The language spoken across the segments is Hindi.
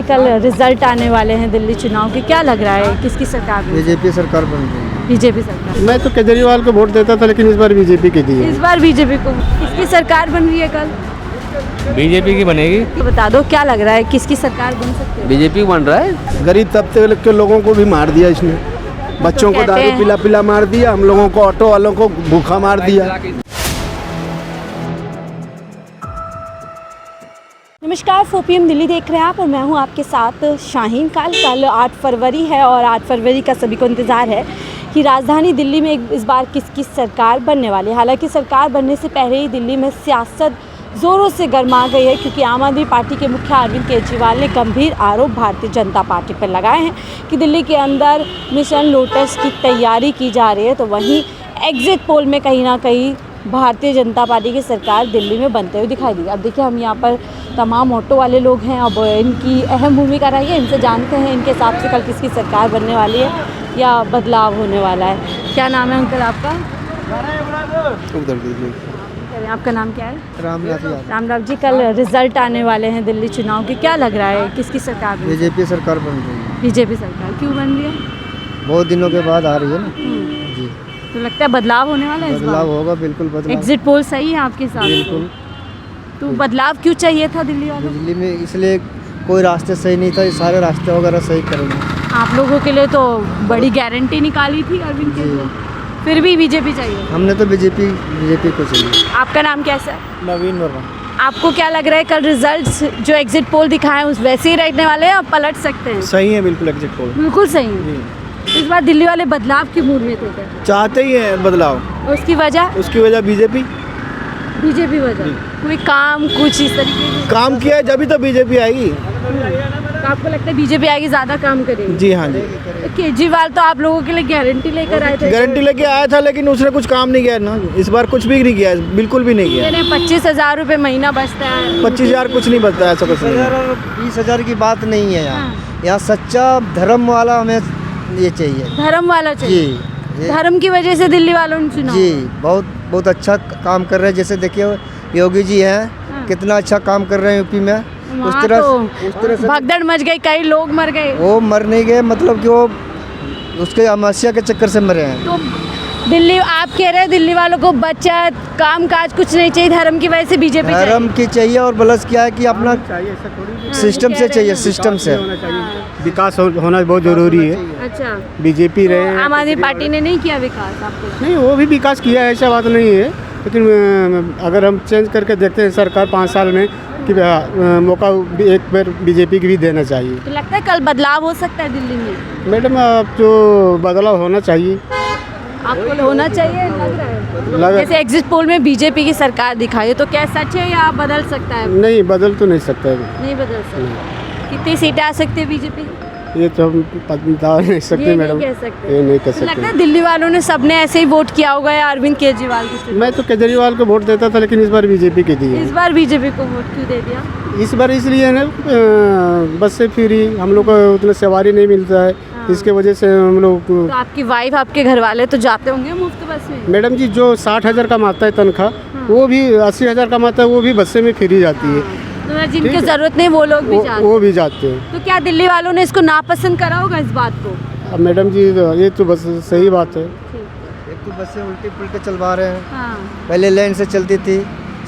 कल रिजल्ट आने वाले हैं दिल्ली चुनाव के, क्या लग रहा है किसकी सरकार बनेगी? बीजेपी सरकार बन रही है। बीजेपी सरकार। मैं तो केजरीवाल को वोट देता था, लेकिन इस बार बीजेपी की दी है। इस बार बीजेपी को। किसकी सरकार बन रही है कल? बीजेपी की बनेगी। तो बता दो क्या लग रहा है किसकी सरकार बन सकती है? बीजेपी बन रहा है। गरीब तबके के लोगों को भी मार दिया इसने, बच्चों को कहते दारू हैं। पिला पिला मार दिया, हम लोगों को, ऑटो वालों को भूखा मार दिया। नमस्कार, 4 PM दिल्ली देख रहे हैं आप और मैं हूं आपके साथ शाहीन। कल 8 फरवरी है और 8 फरवरी का सभी को इंतज़ार है कि राजधानी दिल्ली में इस बार किसकी सरकार बनने वाली है। हालांकि सरकार बनने से पहले ही दिल्ली में सियासत ज़ोरों से गर्मा गई है, क्योंकि आम आदमी पार्टी के मुखिया अरविंद केजरीवाल ने गंभीर आरोप भारतीय जनता पार्टी पर लगाए हैं कि दिल्ली के अंदर मिशन लोटस की तैयारी की जा रही है। तो वहीं एग्जिट पोल में कहीं ना कहीं भारतीय जनता पार्टी की सरकार दिल्ली में बनते हुए दिखाई दी। अब देखिए, हम यहाँ पर तमाम ऑटो वाले लोग हैं, अब इनकी अहम भूमिका रही है, इनसे जानते हैं इनके हिसाब से कल किसकी सरकार बनने वाली है या बदलाव होने वाला है। क्या नाम है अंकल आपका? उधर दीजिए। आपका नाम क्या है? रामनाथ यादव। रामराव जी, कल रिजल्ट आने वाले हैं दिल्ली चुनाव के, क्या लग रहा है किसकी सरकार बनेगी? बीजेपी सरकार बन रही है। बीजेपी सरकार। क्यों बन रही है? बहुत दिनों के बाद आ रही है ना जी। तो लगता है बदलाव होने वाला है इस बदलाव बार? होगा, बिल्कुल बदलाव। एग्जिट पोल सही है आपके साथ? बिल्कुल। तो बदलाव क्यों चाहिए था दिल्ली वालों को? दिल्ली में इसलिए कोई रास्ते सही नहीं था, ये सारे रास्ते वगैरह सही करेंगे। आप लोगों के लिए तो बड़ी गारंटी निकाली थी अरविंद केजरीवाल, फिर भी बीजेपी चाहिए? हमने तो बीजेपी को चाहिए। आपका नाम कैसा है? नवीन वर्मा। आपको क्या लग रहा है कल रिजल्ट्स जो एग्जिट पोल दिखाए उस वैसे ही रहने वाले हैं, आप पलट सकते हैं? सही है, बिल्कुल एग्जिट पोल बिल्कुल सही है। इस बार दिल्ली वाले बदलाव की मूड में थे क्या? चाहते ही है बदलाव। उसकी वजह? उसकी वजह बीजेपी बीजेपी वजह कोई काम कुछ इस तरीके के काम किया है, जब तो बीजेपी आएगी। तो आपको लगता है बीजेपी आएगी, ज़्यादा काम करेगी? जी हाँ जी। तो केजरीवाल तो आप लोगों के लिए गारंटी लेकर आए थे। गारंटी लेके आया था, लेकिन उसने कुछ काम नहीं किया ना। इस बार कुछ भी नहीं किया, बिल्कुल भी नहीं किया। 25,000 रुपये महीना बचता है। 25,000 कुछ नहीं बचता है, ऐसा कुछ नहीं। 20,000 की बात नहीं है यहाँ। हाँ। यहाँ सच्चा धर्म वाला हमें ये चाहिए। धर्म वाला जी चाहिए? धर्म की वजह से दिल्ली वालों ने चुना? जी, बहुत अच्छा काम कर रहे हैं। जैसे देखिए योगी जी हैं, हाँ। कितना अच्छा काम कर रहे हैं यूपी में। उस वहाँ तरह तो से भगदड़ मच गई, कई लोग मर गए। वो मर नहीं गए, मतलब कि वो उसके अमावस्या के चक्कर से मरे हैं। तो दिल्ली, आप कह रहे हैं दिल्ली वालों को बचत काम काज कुछ नहीं चाहिए, धर्म की वजह से बीजेपी धर्म की चाहिए और प्लस क्या है कि अपना सिस्टम से चाहिए, सिस्टम से विकास होना बहुत जरूरी है। अच्छा, बीजेपी तो रहे, आम आदमी पार्टी ने नहीं किया विकास आपको? नहीं वो भी विकास किया है, ऐसा बात नहीं है। लेकिन अगर हम चेंज करके देखते हैं सरकार 5 साल में, कि मौका एक बार बीजेपी की भी देना चाहिए। तो लगता है कल बदलाव हो सकता है दिल्ली में? मैडम, अब जो बदलाव होना चाहिए, आपको होना चाहिए लग रहा है? जैसे एग्जिट पोल में बीजेपी की सरकार दिखाई है, तो क्या सच है या बदल सकता है? नहीं बदल तो नहीं सकता है। नहीं बदल सकता। कितनी सीटें आ सकती है बीजेपी? ये तो हम बता नहीं सकते मैडम, कह सकते। ये नहीं कह तो लगता सकते। है दिल्ली वालों ने सबने ऐसे ही वोट किया होगा या अरविंद केजरीवाल को? मैं तो केजरीवाल को वोट देता था, लेकिन इस बार बीजेपी की दी है। इस बार बीजेपी को वोट क्यों दे दिया? इस बार इसलिए ना, बस से फ्री हम लोग को उतना सवारी नहीं मिलता है, इसके वजह से हम लोग तो आपकी वाइफ आपके घर वाले तो जाते होंगे मुफ्त बस में? मैडम जी, जो 60,000 कमाता है तनख्वाह, वो भी 80,000 कमाता है, वो भी बस से में फ्री जाती है। तो जिनकी जरूरत नहीं वो लोग भी जाते वो भी जाते हैं। तो क्या दिल्ली वालों ने इसको नापसंद करा होगा इस बात को? अब मैडम जी, ये तो बस सही बात है। एक तो बसें उल्टी पुल्टे चलवा रहे हैं। हाँ। पहले लाइन से चलती थी,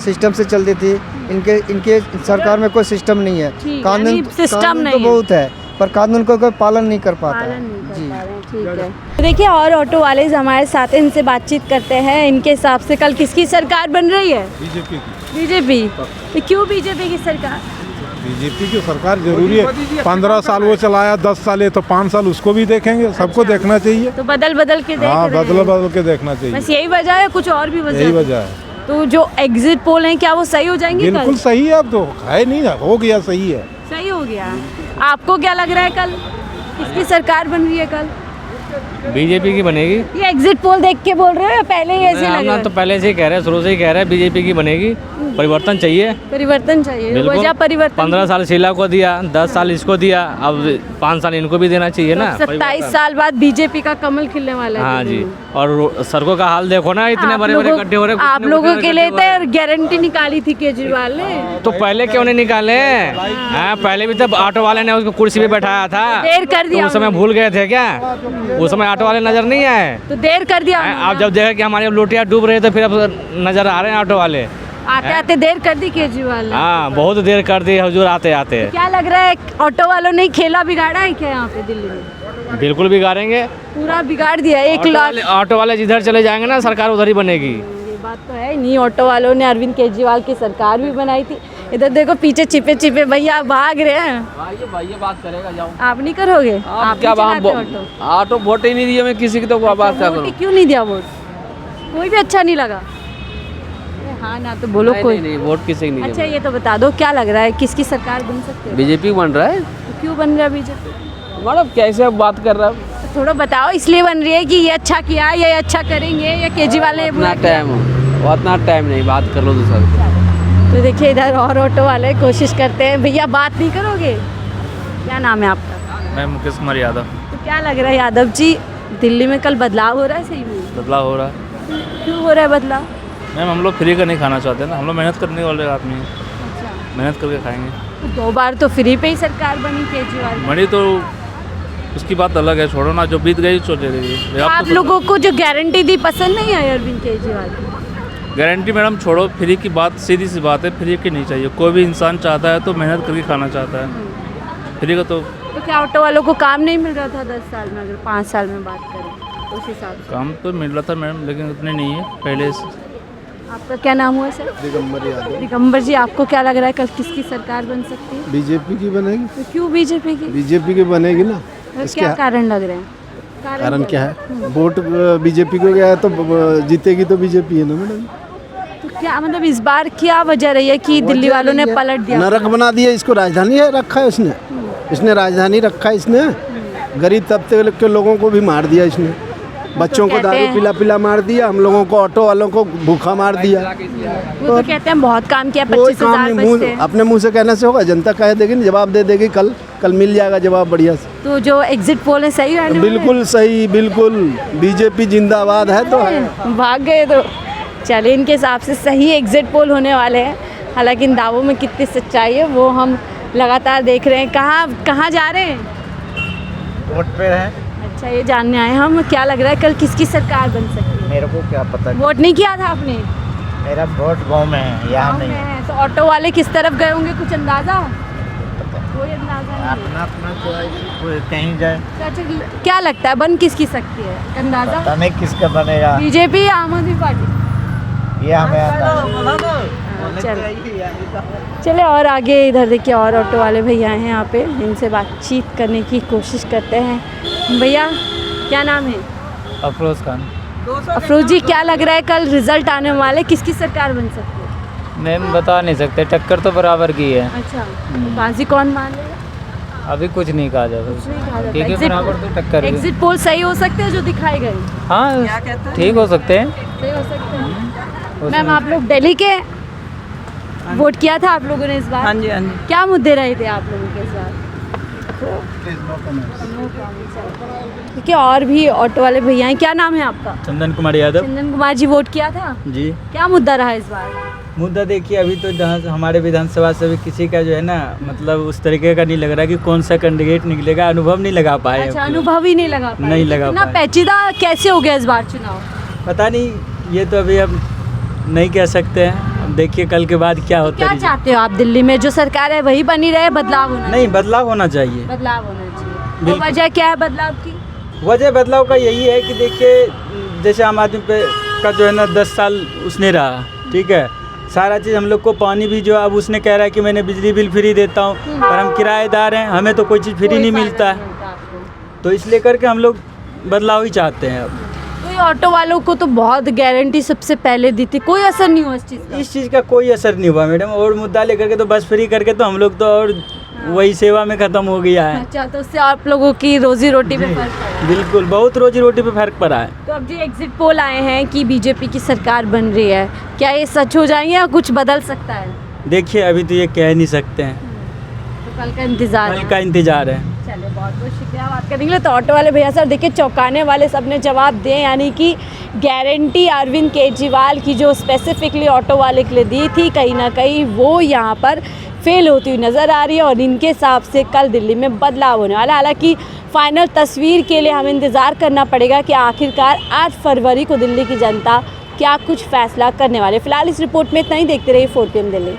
सिस्टम से चलती थी। इनके सरकार में कोई सिस्टम नहीं है। ठीक, कानून यानी सिस्टम कानून नहीं तो है। बहुत है, पर कानून को कोई पालन नहीं कर पाता पालन है। नहीं कर जी पा रहे हैं, ठीक है। देखिए, और ऑटो वाले हमारे साथ हैं, इनसे बातचीत करते हैं। इनके हिसाब से कल किसकी सरकार बन रही है? बीजेपी की। बीजेपी। तो क्यों बीजेपी की सरकार? बीजेपी की सरकार जरूरी है। 15 साल वो चलाया, 10 साल है, तो 5 साल उसको भी देखेंगे। सबको देखना चाहिए। तो बदल बदल के देख हाँ, रहे हैं। बदल के देखना चाहिए। बस यही वजह है, कुछ और भी वजह? यही वजह है। तो जो एग्जिट पोल हैं क्या वो सही हो जाएंगे? बिल्कुल कल सही है, अब तो है नहीं, हो गया, सही है। सही हो गया। आपको क्या लग रहा है कल किसकी सरकार बन रही है कल? बीजेपी की बनेगी। ये एग्जिट पोल देख के बोल रहे हो या पहले ही ऐसे लग हम रहा तो है? पहले से ही कह रहे हैं, शुरू से ही कह रहे हैं बीजेपी की बनेगी। परिवर्तन चाहिए, परिवर्तन चाहिए, बिल्कुल। वजह परिवर्तन 15 साल शीला को दिया, 10 साल इसको दिया, अब 5 साल इनको भी देना चाहिए ना। 27 साल बाद बीजेपी का कमल खिलने वाला है हाँ दिल्ली जी, में। और सड़कों का हाल देखो ना, इतने बड़े बड़े गड्ढे हो रहे हैं। आप लोगों के लिए तो गारंटी निकाली थी केजरीवाल ने। तो पहले क्यों नहीं निकाले? हाँ, पहले भी तब ऑटो वाले ने उसको कुर्सी पे बैठाया था। देर कर दिया तो उस समय भूल गए थे क्या? उस समय ऑटो वाले नजर नहीं आए। तो देर कर दिया आप जब देखा कि हमारे लोटिया डूब रहे थे, फिर अब नजर आ रहे हैं ऑटो वाले। आते आते देर कर दी केजरीवाल ने। हाँ, बहुत देर कर दी हुजूर आते आते। क्या लग रहा है, ऑटो वालों ने खेला बिगाड़ा है क्या यहाँ पे दिल्ली में? बिल्कुल बिगाड़ेंगे। पूरा बिगाड़ दिया। 1 लाख ऑटो वाले जिधर चले जाएंगे ना, सरकार उधर ही बनेगी। ये बात तो है नहीं। ऑटो वालों ने अरविंद केजरीवाल की सरकार भी बनाई थी। इधर देखो पीछे छिपे छिपे भैया भाग रहे हैं। भाई बात करेगा, जाओ। आप नहीं करोगे? आप क्या नहीं चलाते ऑटो? ऑटो वोट ही नहीं दिया मैं किसी की, तो बात क्या वोट ही क्यों नहीं दिया? वोट कोई भी अच्छा नहीं लगा? अरे हाँ ना तो बोलो कोई। नहीं, वोट किसी की अच्छा ये तो बता दो, क्या लग रहा है किसकी सरकार बन सकती है? बीजेपी बन रहा है। तो क्यों बन रहा है बीजेपी? मैडम कैसे बात कर रहा है? तो थोड़ा बताओ, इसलिए बन रही है कि ये अच्छा किया, ये अच्छा करेंगे, या केजरीवाल ने ये बुरा किया? उतना टाइम नहीं, बात कर लो दूसरा। तो देखिए इधर और ऑटो वाले कोशिश करते हैं। भैया बात नहीं करोगे? क्या नाम है आपका? मैं मुकेश कुमार यादव। तो क्या लग रहा है यादव जी, दिल्ली में कल बदलाव हो रहा है सही में? बदलाव हो रहा है क्यों हो रहा है बदलाव? मैम, हम लोग फ्री का नहीं खाना चाहते ना, हम लोग मेहनत करने वाले आदमी हैं, अच्छा, मेहनत करके खाएंगे। तो 2 बार तो फ्री पे ही सरकार बनी केजरीवाल की। मणि तो उसकी बात अलग है, छोड़ो ना, जो बीत गई चले गई। आप लोगों को जो गारंटी दी पसंद नहीं आई अरविंद केजरीवाल की? गारंटी मैडम छोड़ो, फ्री की बात सीधी सी बात है, फ्री की नहीं चाहिए। कोई भी इंसान चाहता है तो मेहनत करके खाना चाहता है, फ्री का तो क्या ऑटो वालों को काम नहीं मिल रहा था 10 साल में? अगर 5 साल में बात करें उस हिसाब से काम तो मिल रहा था मैडम, लेकिन उतने नहीं है पहले से। आपका क्या नाम हुआ सर? दिगंबर यादव। दिगंबर जी, आपको क्या लग रहा है कल किसकी सरकार बन सकती है? बीजेपी की बनेगी। तो क्यों बीजेपी की? बीजेपी की बनेगी ना। और क्या कारण लग रहे हैं? कारण क्या है? वोट बीजेपी को गया है तो जीतेगी तो बीजेपी है ना मैडम। तो क्या मतलब इस बार क्या वजह रही है कि दिल्ली वालों ने पलट दिया? नरक बना दिया इसको, राजधानी है रखा है इसने। इसने राजधानी रखा है इसने। गरीब तबके के लोगों को भी मार दिया इसने। बच्चों को कहते दारू हैं- पिला पिला मार दिया, हम लोगों को, ऑटो वालों को भूखा मार दिया। वो तो कहते हैं बहुत काम किया, कोई 25,000 काम नहीं, बचते हैं। अपने मुंह से कहने से होगा? जनता कह देगी ना, जवाब दे देगी। कल मिल जाएगा जवाब बढ़िया से। तो जो एग्जिट पोल है सही रहने वाले हैं? बिल्कुल सही, बिल्कुल। बीजेपी जिंदाबाद है तो है। भाग गए तो चलिए, इनके हिसाब से सही एग्जिट पोल होने वाले हैं। हालांकि इन दावों में कितनी सच्चाई है वो हम लगातार देख रहे हैं। कहाँ जा रहे हैं? वोट पे है। अच्छा, ये जानने आए हम। क्या लग रहा है कल किसकी सरकार बन सकती है? मेरे को क्या पता, वोट नहीं किया था आपने? मेरा वोट गांव में है, यहाँ गाँव में है, तो ऑटो वाले किस तरफ गए होंगे, कुछ अंदाजा? कोई अंदाजा नहीं है। अपना चॉइस, कहीं जाए। अच्छा, क्या लगता है बन किसकी सकती है, अंदाजा? पता नहीं किसका बनेगा, बीजेपी या आम आदमी पार्टी? ये हमें आता है। चले और आगे इधर देखिए और ऑटो वाले भैया हैं यहाँ पे, इनसे बातचीत करने की कोशिश करते हैं। भैया क्या नाम है? अफरोज खान। अफरोज जी, क्या लग रहा है कल रिजल्ट आने वाले, किसकी सरकार बन सकती है? मैम बता नहीं सकते, टक्कर तो बराबर की है। अच्छा, तो बाजी कौन मान लेगा? अभी कुछ नहीं कहा जा कुछ नहीं कहा जाता। ठीक है, बराबर तो टक्कर है। एग्जिट पोल सही हो सकते हैं जो दिखाए गए? हाँ, ठीक हो सकते हैं। सही हो सकते हैं। मैम, आप लोग दिल्ली के वोट किया था आप लोगों ने इस बार? हाँ जी, हाँ जी। क्या मुद्दे रहे थे आप लोगों के इस बार? देखिए और भी ऑटो वाले भैया हैं। क्या नाम है आपका? चंदन कुमार यादव। चंदन कुमार जी, वोट किया था? जी। क्या मुद्दा रहा इस बार? मुद्दा देखिए, अभी तो जहाँ हमारे विधानसभा से भी किसी का जो है ना, मतलब उस तरीके का नहीं लग रहा कि कौन सा कैंडिडेट निकलेगा, अनुभव नहीं लगा पाए। अच्छा, अनुभव ही नहीं लगा पाए। नहीं लगा इतना पाए। पेचीदा कैसे हो गया इस बार चुनाव? पता नहीं, ये तो अभी अब नहीं कह सकते हैं। अब देखिए कल के बाद क्या होता क्या है। चाहते हो आप दिल्ली में? जो सरकार है वही बनी रहे, बदलाव होना? नहीं, बदलाव होना चाहिए। बदलाव होना चाहिए। तो बिल्कुल। वजह क्या है बदलाव की? वजह बदलाव का यही है कि देखिए, जैसे आम आदमी पे का जो है ना 10 साल उसने रहा, ठीक है, सारा चीज़ हम लोग को, पानी भी जो अब उसने कह रहा है कि मैंने बिजली बिल फ्री देता हूँ, पर हम किराएदार हैं, हमें तो कोई चीज़ फ्री नहीं मिलता है। तो इसलिए करके हम लोग बदलाव ही चाहते हैं। अब तो ये ऑटो वालों को तो बहुत गारंटी सबसे पहले दी थी, कोई असर नहीं हुआ इस चीज़ का? इस चीज़ का कोई असर नहीं हुआ मैडम। और मुद्दा लेकर के तो बस फ्री करके तो हम लोग तो और वही सेवा में ख़त्म हो गया है। अच्छा, तो उससे आप लोगों की रोजी रोटी पे फर्क पड़ा? बिल्कुल बहुत रोजी रोटी पे फर्क पड़ा है। तो अब जो एग्जिट पोल आए हैं कि बीजेपी की सरकार बन रही है, क्या ये सच हो जाएंगे या कुछ बदल सकता है? देखिए अभी तो ये कह नहीं सकते हैं, तो कल का इंतजार कल का इंतजार है। चलिए बहुत बहुत शुक्रिया बात करने के लिए। तो ऑटो वाले भैया सर देखिए चौंकाने वाले सबने जवाब दिए, यानी कि गारंटी अरविंद केजरीवाल की जो स्पेसिफिकली ऑटो वाले के लिए दी थी, कहीं ना कहीं वो यहाँ पर फेल होती हुई नज़र आ रही है और इनके हिसाब से कल दिल्ली में बदलाव होने वाला है। हालांकि फाइनल तस्वीर के लिए हमें इंतज़ार करना पड़ेगा कि आखिरकार 8 फरवरी को दिल्ली की जनता क्या कुछ फैसला करने वाले। फिलहाल इस रिपोर्ट में इतना ही, देखते रहिए 4 PM दिल्ली।